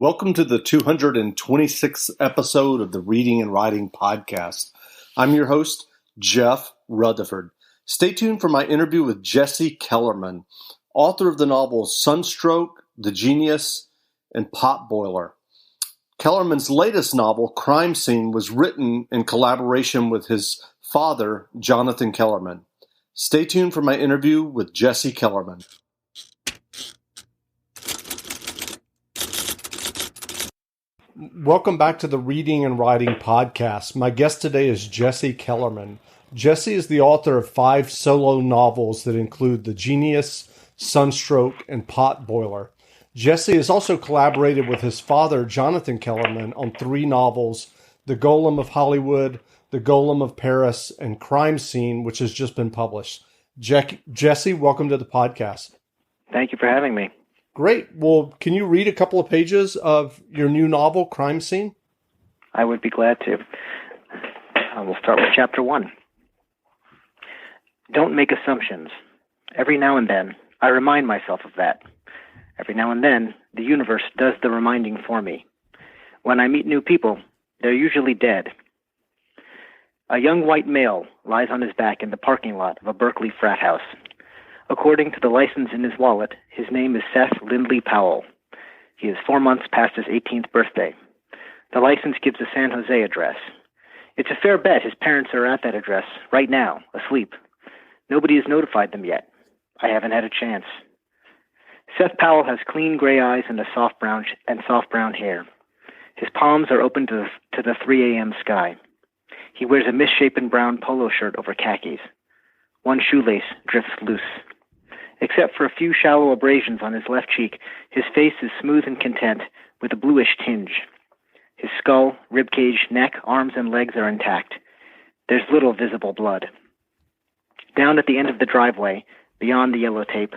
Welcome to the 226th episode of the Reading and Writing Podcast. I'm your host, Jeff Rutherford. Stay tuned for my interview with Jesse Kellerman, author of the novels Sunstroke, The Genius, and Potboiler. Kellerman's latest novel, Crime Scene, was written in collaboration with his father, Jonathan Kellerman. Stay tuned for my interview with Jesse Kellerman. Welcome back to the Reading and Writing Podcast. My guest today is Jesse Kellerman. Jesse is the author of 5 solo novels that include The Genius, Sunstroke, and Potboiler. Jesse has also collaborated with his father, Jonathan Kellerman, on 3 novels, The Golem of Hollywood, The Golem of Paris, and Crime Scene, which has just been published. Jesse, welcome to the podcast. Thank you for having me. Great. Well, can you read a couple of pages of your new novel, Crime Scene? I would be glad to. We'll start with chapter 1. Don't make assumptions. Every now and then, I remind myself of that. Every now and then, the universe does the reminding for me. When I meet new people, they're usually dead. A young white male lies on his back in the parking lot of a Berkeley frat house. According to the license in his wallet, his name is Seth Lindley Powell. He is 4 months past his 18th birthday. The license gives a San Jose address. It's a fair bet his parents are at that address right now, asleep. Nobody has notified them yet. I haven't had a chance. Seth Powell has clean gray eyes and soft brown hair. His palms are open to the 3 a.m. sky. He wears a misshapen brown polo shirt over khakis. One shoelace drifts loose. Except for a few shallow abrasions on his left cheek, his face is smooth and content, with a bluish tinge. His skull, ribcage, neck, arms, and legs are intact. There's little visible blood. Down at the end of the driveway, beyond the yellow tape,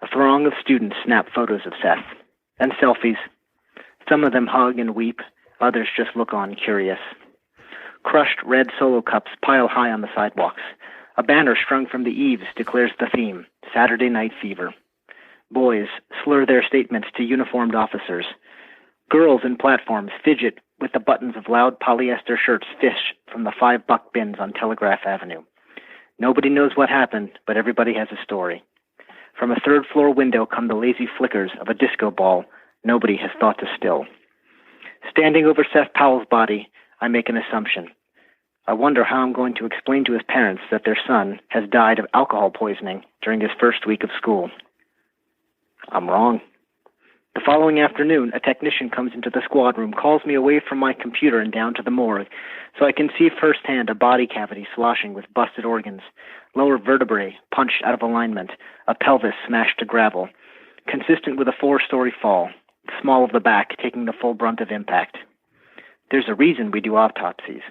a throng of students snap photos of Seth, and selfies. Some of them hug and weep, others just look on, curious. Crushed red Solo cups pile high on the sidewalks. A banner strung from the eaves declares the theme, Saturday Night Fever. Boys slur their statements to uniformed officers. Girls in platforms fidget with the buttons of loud polyester shirts fished from the $5 bins on Telegraph Avenue. Nobody knows what happened, but everybody has a story. From a third-floor window come the lazy flickers of a disco ball nobody has thought to still. Standing over Seth Powell's body, I make an assumption. I wonder how I'm going to explain to his parents that their son has died of alcohol poisoning during his first week of school. I'm wrong. The following afternoon, a technician comes into the squad room, calls me away from my computer and down to the morgue, so I can see firsthand a body cavity sloshing with busted organs, lower vertebrae punched out of alignment, a pelvis smashed to gravel, consistent with a 4-story fall, the small of the back taking the full brunt of impact. There's a reason we do autopsies.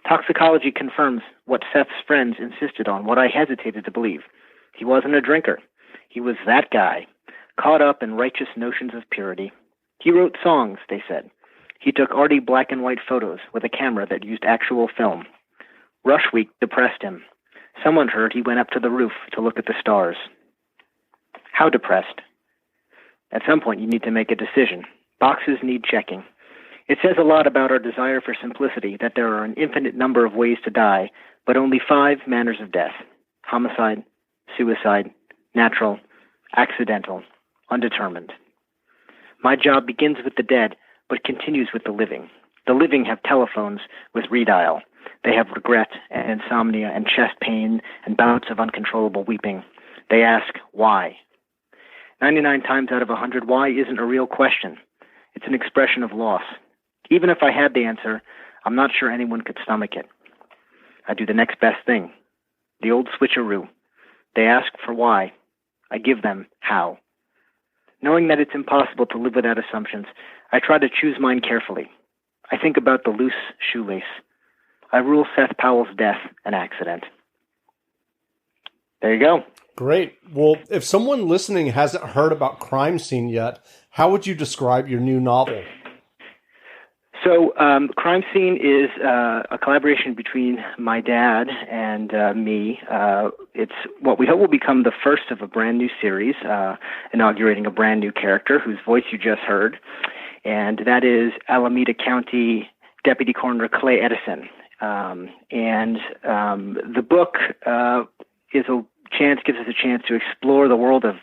Toxicology confirms what Seth's friends insisted on, what I hesitated to believe. He wasn't a drinker. He was that guy, caught up in righteous notions of purity. He wrote songs, they said. He took arty black and white photos with a camera that used actual film. Rush Week depressed him. Someone heard he went up to the roof to look at the stars. How depressed? At some point you need to make a decision. Boxes need checking. It says a lot about our desire for simplicity that there are an infinite number of ways to die, but only 5 manners of death: homicide, suicide, natural, accidental, undetermined. My job begins with the dead, but continues with the living. The living have telephones with redial. They have regret and insomnia and chest pain and bouts of uncontrollable weeping. They ask, why? 99 times out of 100, why isn't a real question. It's an expression of loss. Even if I had the answer, I'm not sure anyone could stomach it. I do the next best thing. The old switcheroo. They ask for why. I give them how. Knowing that it's impossible to live without assumptions, I try to choose mine carefully. I think about the loose shoelace. I rule Seth Powell's death an accident. There you go. Great. Well, if someone listening hasn't heard about Crime Scene yet, how would you describe your new novel? So Crime Scene is a collaboration between my dad and me. It's what we hope will become the first of a brand new series, inaugurating a brand new character whose voice you just heard. and that is Alameda County Deputy Coroner Clay Edison. The book gives us a chance to explore the world of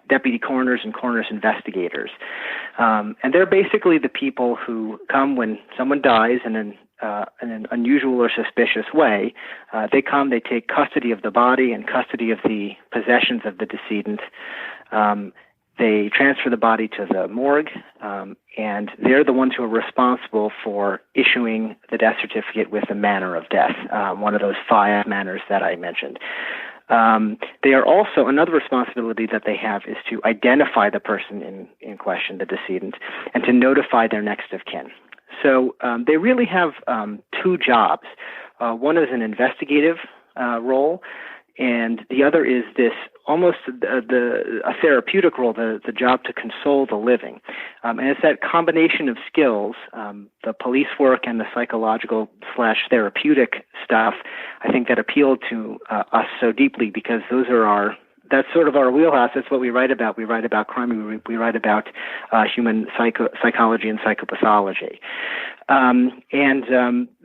deputy coroners and coroners investigators. And they're basically the people who come when someone dies in an unusual or suspicious way. They come, they take custody of the body and custody of the possessions of the decedent. They transfer the body to the morgue, and they're the ones who are responsible for issuing the death certificate with the manner of death, one of those 5 manners that I mentioned. They are also, another responsibility that they have is to identify the person in question, the decedent, and to notify their next of kin. So they really have 2 jobs. One is an investigative role, and the other is this almost a therapeutic role, the job to console the living. And it's that combination of skills, the police work and the psychological/therapeutic stuff, I think that appealed to us so deeply, because that's sort of our wheelhouse. That's what we write about. We write about crime. We write about human psychology and psychopathology.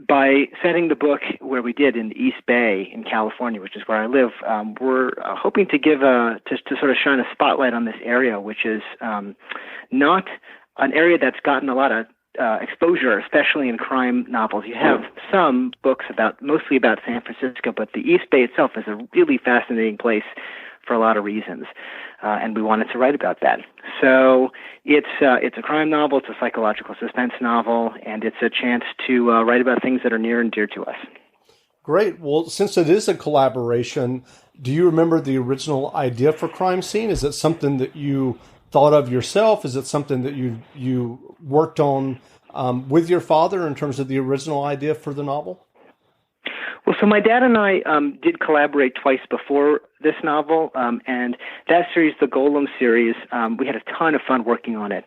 By setting the book where we did in the East Bay in California, which is where I live, we're hoping to give to sort of shine a spotlight on this area, which is not an area that's gotten a lot of exposure, especially in crime novels. You have some books mostly about San Francisco, but the East Bay itself is a really fascinating place for a lot of reasons, and we wanted to write about that. So it's a crime novel, it's a psychological suspense novel, and it's a chance to write about things that are near and dear to us. Great. Well, since it is a collaboration, do you remember the original idea for Crime Scene? Is it something that you thought of yourself? Is it something that you worked on with your father in terms of the original idea for the novel? Well, so my dad and I did collaborate twice before this novel, and that series, the Golem series, we had a ton of fun working on it.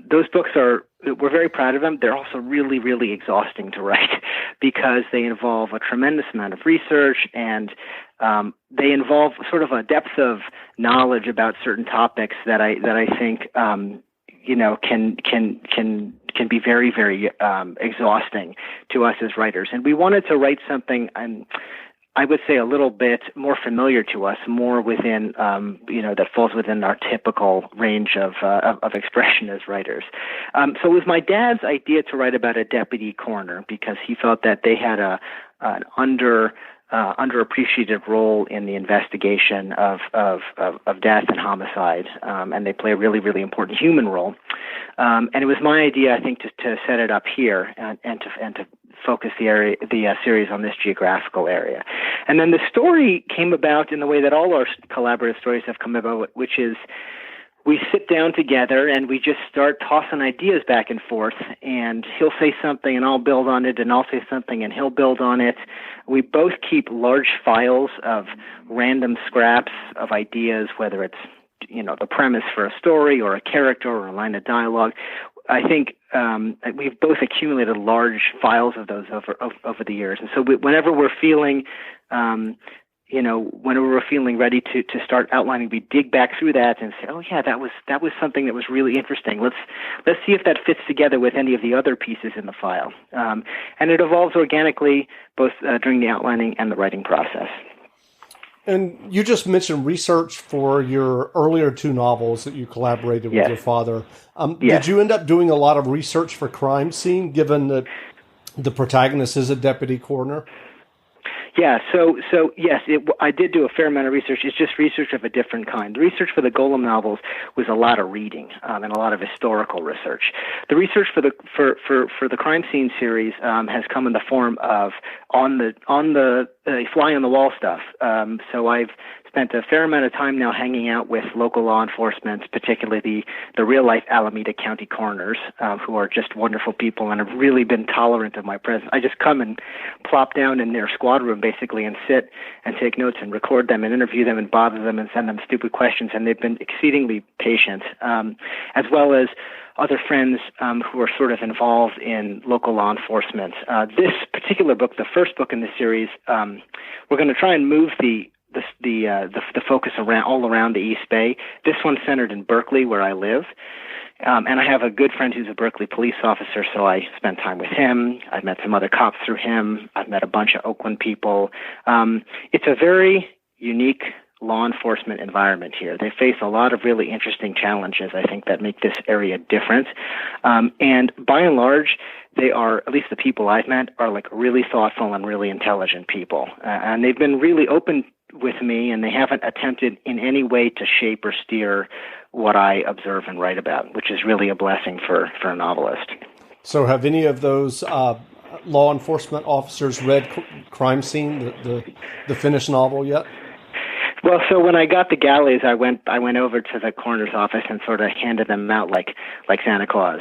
Those books we're very proud of them. They're also really, really exhausting to write because they involve a tremendous amount of research, and they involve sort of a depth of knowledge about certain topics that I think can be very, very exhausting to us as writers. And we wanted to write something, I would say, a little bit more familiar to us, more within, that falls within our typical range of expression as writers. So it was my dad's idea to write about a deputy coroner because he felt that they had an underappreciated role in the investigation of death and homicide, and they play a really, really important human role. And it was my idea, I think, to set it up here and to focus the series on this geographical area. And then the story came about in the way that all our collaborative stories have come about, which is we sit down together and we just start tossing ideas back and forth, and he'll say something and I'll build on it, and I'll say something and he'll build on it. We both keep large files of random scraps of ideas, whether it's the premise for a story or a character or a line of dialogue. I think we've both accumulated large files of those over the years, and so whenever we're feeling whenever we're feeling ready to start outlining, we dig back through that and say, oh yeah, that was something that was really interesting. Let's see if that fits together with any of the other pieces in the file. And it evolves organically, both during the outlining and the writing process. And you just mentioned research for your earlier 2 novels that you collaborated with your father. Did you end up doing a lot of research for Crime Scene, given that the protagonist is a deputy coroner? Yeah, so yes, I did do a fair amount of research. It's just research of a different kind. The research for the Golem novels was a lot of reading and a lot of historical research. The research for the Crime Scene series has come in the form of on the fly on the wall stuff. So I've spent a fair amount of time now hanging out with local law enforcement, particularly the real-life Alameda County coroners, who are just wonderful people and have really been tolerant of my presence. I just come and plop down in their squad room, basically, and sit and take notes and record them and interview them and bother them and send them stupid questions, and they've been exceedingly patient, as well as other friends who are sort of involved in local law enforcement. This particular book, the first book in the series, we're going to try and move the the focus all around the East Bay. This one's centered in Berkeley, where I live. And I have a good friend who's a Berkeley police officer, so I spend time with him. I've met some other cops through him. I've met a bunch of Oakland people. It's a very unique law enforcement environment here. They face a lot of really interesting challenges, I think, that make this area different. And by and large, they are, at least the people I've met, are like really thoughtful and really intelligent people. And they've been really open with me, and they haven't attempted in any way to shape or steer what I observe and write about, which is really a blessing for a novelist. So have any of those law enforcement officers read Crime Scene, the finished novel, yet? Well, so when I got the galleys, I went over to the coroner's office and sort of handed them out like Santa Claus.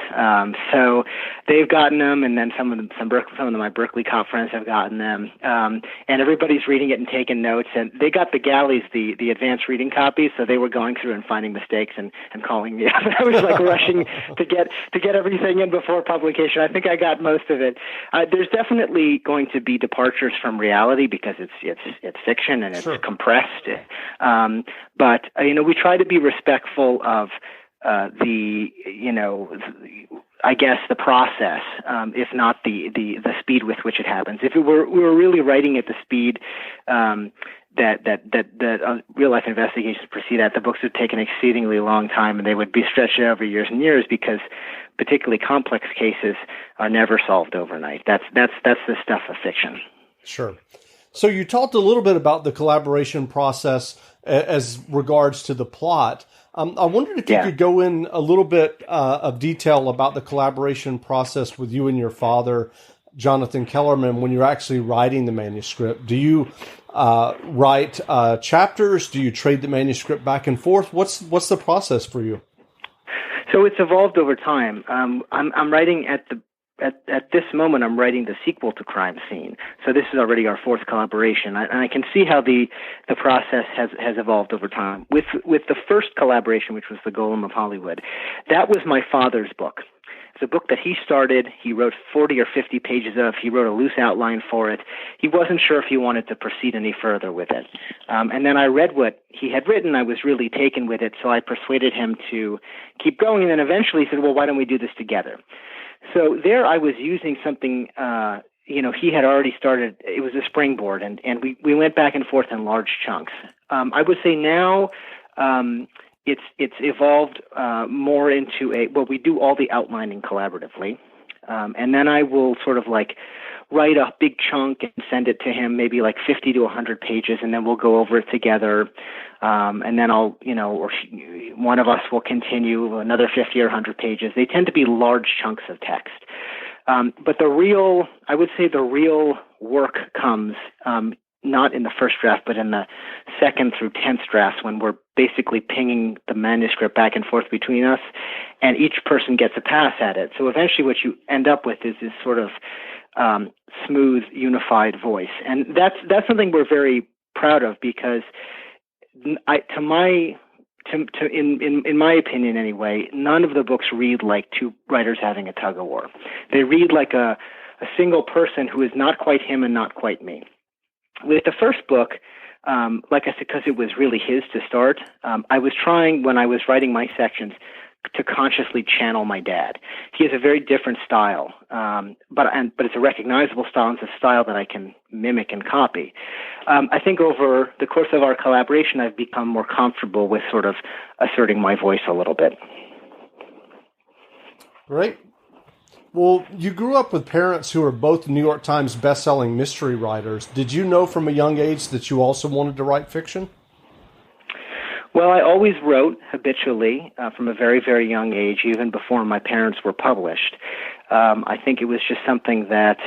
So they've gotten them, and then some of my Berkeley cop friends have gotten them, and everybody's reading it and taking notes. And they got the galleys, the advanced reading copies, so they were going through and finding mistakes and calling me up. I was like rushing to get everything in before publication. I think I got most of it. There's definitely going to be departures from reality because it's fiction and it's Sure. compressed. But we try to be respectful of the process, if not the speed with which it happens. If we were really writing at the speed that real life investigations proceed at, the books would take an exceedingly long time, and they would be stretched over years and years because particularly complex cases are never solved overnight. That's the stuff of fiction. Sure. So you talked a little bit about the collaboration process as regards to the plot. I wondered if you could go in a little bit of detail about the collaboration process with you and your father, Jonathan Kellerman, when you're actually writing the manuscript. Do you write chapters? Do you trade the manuscript back and forth? What's the process for you? So it's evolved over time. I'm writing at this moment, I'm writing the sequel to Crime Scene. So this is already our fourth collaboration. And I can see how the process has evolved over time. With the first collaboration, which was The Golem of Hollywood, that was my father's book. It's a book that he started. He wrote 40 or 50 pages of. He wrote a loose outline for it. He wasn't sure if he wanted to proceed any further with it. And then I read what he had written. I was really taken with it, so I persuaded him to keep going. And then eventually he said, well, why don't we do this together? So there I was using something, he had already started. It was a springboard, and we went back and forth in large chunks. I would say now it's evolved more into we do all the outlining collaboratively. And then I will sort of like write a big chunk and send it to him, maybe like 50 to 100 pages, and then we'll go over it together. And then one of us will continue another 50 or 100 pages. They tend to be large chunks of text. But the real work comes not in the first draft, but in the second through 10th drafts, when we're basically pinging the manuscript back and forth between us, and each person gets a pass at it. So eventually what you end up with is this sort of smooth, unified voice. And that's something we're very proud of, because in my opinion anyway, none of the books read like two writers having a tug of war. They read like a single person who is not quite him and not quite me. With the first book, like I said, because it was really his to start, I was trying, when I was writing my sections, to consciously channel my dad. He has a very different style, but it's a recognizable style, and it's a style that I can mimic and copy. I think over the course of our collaboration, I've become more comfortable with sort of asserting my voice a little bit. Great. Well, you grew up with parents who are both New York Times bestselling mystery writers. Did you know from a young age that you also wanted to write fiction? Well, I always wrote habitually from a very, very young age, even before my parents were published. I think it was just something that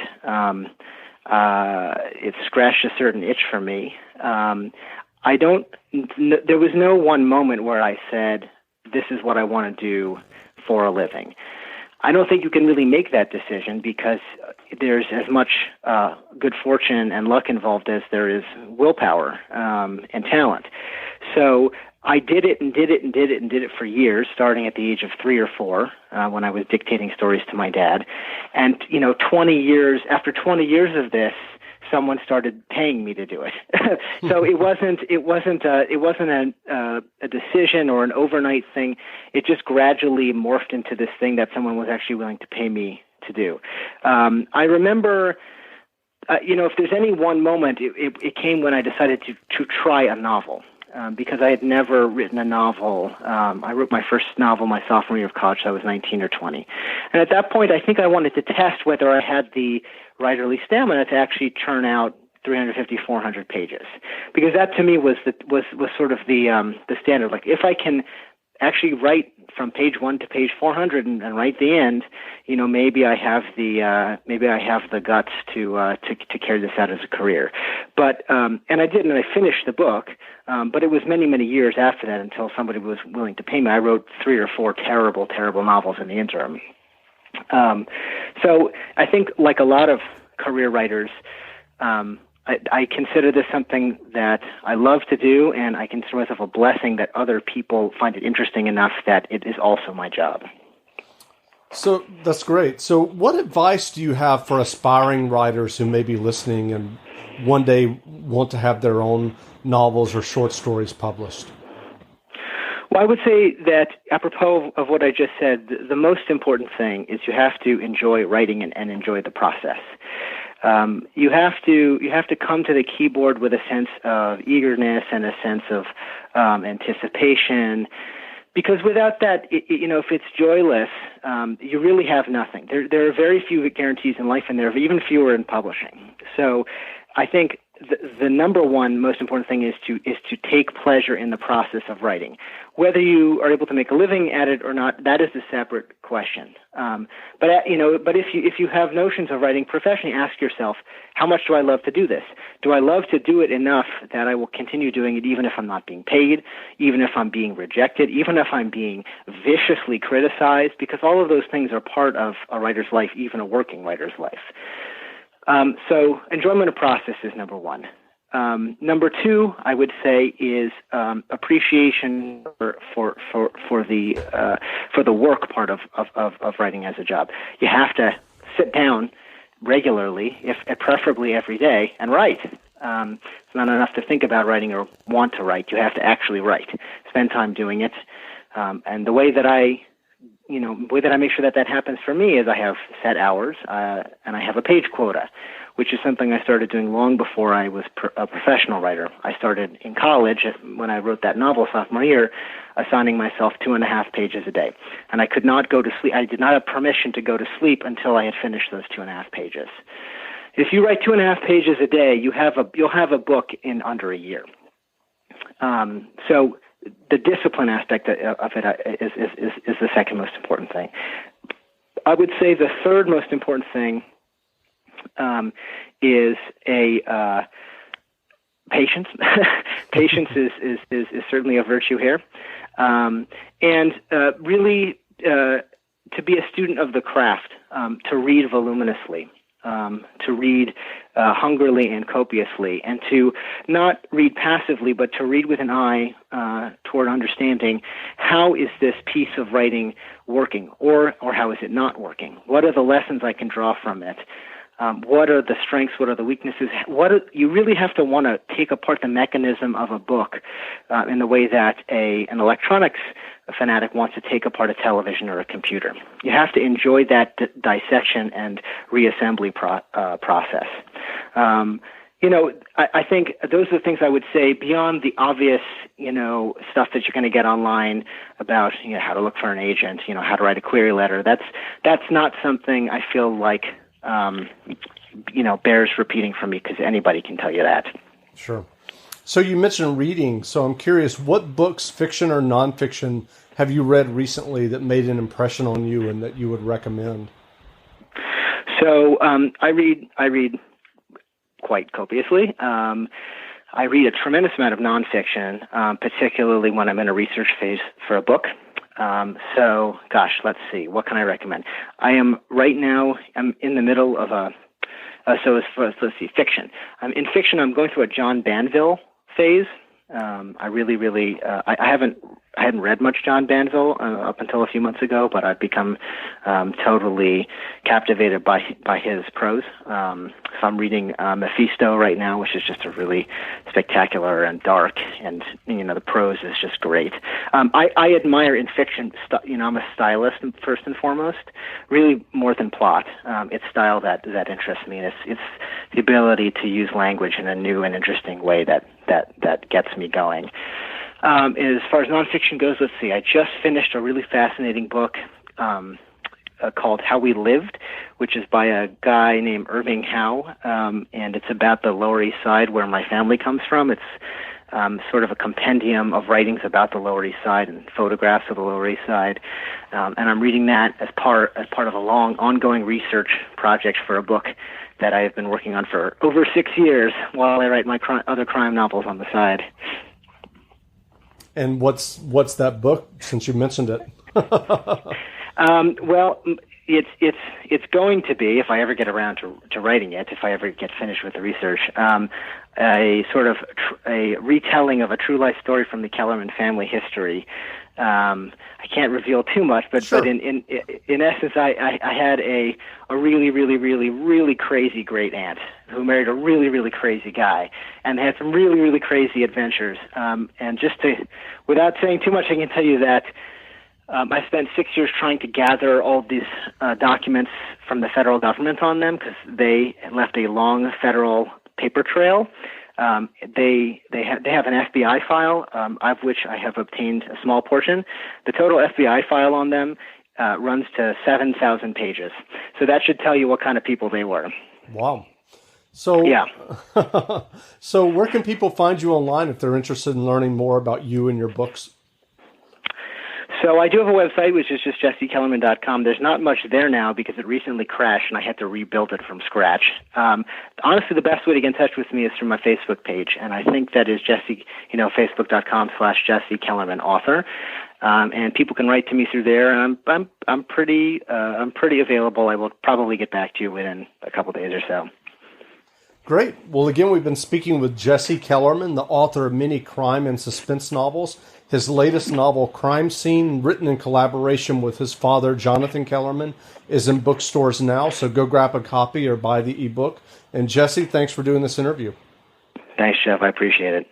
it scratched a certain itch for me. There was no one moment where I said, this is what I want to do for a living. I don't think you can really make that decision, because there's as much good fortune and luck involved as there is willpower and talent. So I did it for years, starting at the age of 3 or 4 when I was dictating stories to my dad. And, after 20 years of this, someone started paying me to do it. So it wasn't a decision or an overnight thing. It just gradually morphed into this thing that someone was actually willing to pay me to do. I remember, if there's any one moment, it came when I decided to try a novel. Because I had never written a novel. I wrote my first novel my sophomore year of college, so I was 19 or 20. And at that point, I think I wanted to test whether I had the writerly stamina to actually churn out 350, 400 pages. Because that to me was sort of the standard. Like, if I can actually write from page 1 to page 400 and write the end, maybe I have the guts to carry this out as a career. But and I did, and I finished the book. But it was many, many years after that until somebody was willing to pay me. I wrote 3 or 4 terrible, terrible novels in the interim. So I think, like a lot of career writers, I consider this something that I love to do, and I consider myself a blessing that other people find it interesting enough that it is also my job. So that's great. So what advice do you have for aspiring writers who may be listening and one day want to have their own novels or short stories published? Well, I would say that, apropos of what I just said, the most important thing is you have to enjoy writing and enjoy the process. You have to come to the keyboard with a sense of eagerness and a sense of anticipation, because without that, if it's joyless, you really have nothing. There are very few guarantees in life, and there are even fewer in publishing. So I think the number one most important thing is to take pleasure in the process of writing. Whether you are able to make a living at it or not, that is a separate question. But if you have notions of writing professionally, ask yourself, how much do I love to do this? Do I love to do it enough that I will continue doing it even if I'm not being paid, even if I'm being rejected, even if I'm being viciously criticized? Because all of those things are part of a writer's life, even a working writer's life. So enjoyment of process is number one. Number two, I would say, is appreciation for the work part of writing as a job. You have to sit down regularly, if preferably every day, and write. It's not enough to think about writing or want to write. You have to actually write. Spend time doing it. And the way that I make sure that happens for me is I have set hours, and I have a page quota, which is something I started doing long before I was a professional writer. I started in college when I wrote that novel sophomore year, assigning myself 2.5 pages a day. And I could not go to sleep. I did not have permission to go to sleep until I had finished those 2.5 pages. If you write 2.5 pages a day, you'll have a book in under a year. So the discipline aspect of it is the second most important thing. I would say the third most important thing is patience. Patience is certainly a virtue here, and really to be a student of the craft, to read voluminously. To read hungrily and copiously, and to not read passively, but to read with an eye toward understanding how is this piece of writing working, or how is it not working? What are the lessons I can draw from it? What are the strengths? What are the weaknesses? You really have to want to take apart the mechanism of a book in the way that an electronics fanatic wants to take apart a television or a computer. You have to enjoy that dissection and reassembly process. I think those are the things I would say beyond the obvious, stuff that you're going to get online about, how to look for an agent, how to write a query letter. That's not something I feel like, bears repeating from me, because anybody can tell you that. Sure. So you mentioned reading. So I'm curious, what books, fiction or nonfiction, have you read recently that made an impression on you and that you would recommend? So I read quite copiously. I read a tremendous amount of nonfiction, particularly when I'm in a research phase for a book. Let's see. What can I recommend? I'm in the middle of let's see, fiction. In fiction, I'm going through a John Banville phase. I really, I haven't I hadn't read much John Banville up until a few months ago, but I've become totally captivated by his prose. So I'm reading Mephisto right now, which is just a really spectacular and dark, and the prose is just great. I admire in fiction. I'm a stylist first and foremost, really more than plot. It's style that interests me, and it's the ability to use language in a new and interesting way that gets me going. As far as nonfiction goes, let's see. I just finished a really fascinating book called How We Lived, which is by a guy named Irving Howe, and it's about the Lower East Side, where my family comes from. It's sort of a compendium of writings about the Lower East Side and photographs of the Lower East Side, and I'm reading that as part of a long, ongoing research project for a book that I have been working on for over 6 years while I write my other crime novels on the side. And what's that book, since you mentioned it? Well, it's going to be, if I ever get around to writing it, if I ever get finished with the research, a sort of a retelling of a true life story from the Kellerman family history. I can't reveal too much, but Sure. but in essence, I had a really, really, really, really crazy great aunt who married a really, really crazy guy, and they had some really, really crazy adventures. And without saying too much, I can tell you that I spent 6 years trying to gather all these documents from the federal government on them, because they left a long federal paper trail. They have an FBI file, of which I have obtained a small portion. The total FBI file on them runs to 7,000 pages. So that should tell you what kind of people they were. Wow. So yeah. So where can people find you online if they're interested in learning more about you and your books? So I do have a website, which is just jessekellerman.com. There's not much there now because it recently crashed and I had to rebuild it from scratch. Honestly, the best way to get in touch with me is through my Facebook page, and I think that is Facebook.com/Jesse Kellerman author. And people can write to me through there, and I'm pretty available. I will probably get back to you within a couple days or so. Great. Well, again, we've been speaking with Jesse Kellerman, the author of many crime and suspense novels. His latest novel, Crime Scene, written in collaboration with his father, Jonathan Kellerman, is in bookstores now, so go grab a copy or buy the ebook. And Jesse, thanks for doing this interview. Thanks, Jeff. I appreciate it.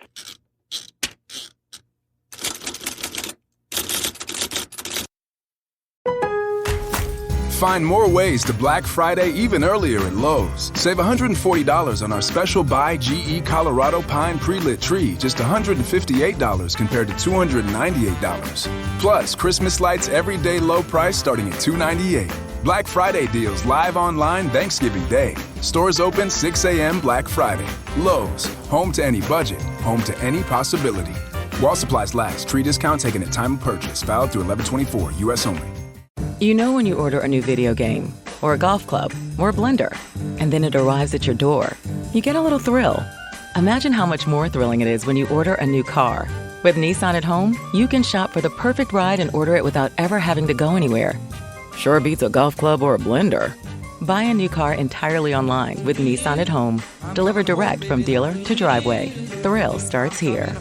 Find more ways to Black Friday even earlier at Lowe's. Save $140 on our special Buy GE Colorado Pine Pre-Lit Tree, just $158 compared to $298. Plus, Christmas lights everyday low price starting at $298. Black Friday deals live online Thanksgiving Day. Stores open 6 a.m. Black Friday. Lowe's, home to any budget, home to any possibility. While supplies last, tree discount taken at time of purchase, valid through 11/24, U.S. only. You know when you order a new video game, or a golf club, or a blender, and then it arrives at your door, you get a little thrill. Imagine how much more thrilling it is when you order a new car. With Nissan at Home, you can shop for the perfect ride and order it without ever having to go anywhere. Sure beats a golf club or a blender. Buy a new car entirely online with Nissan at Home. Delivered direct from dealer to driveway. Thrill starts here.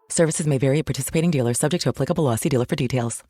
Services may vary at participating dealers, subject to applicable law. See dealer for details.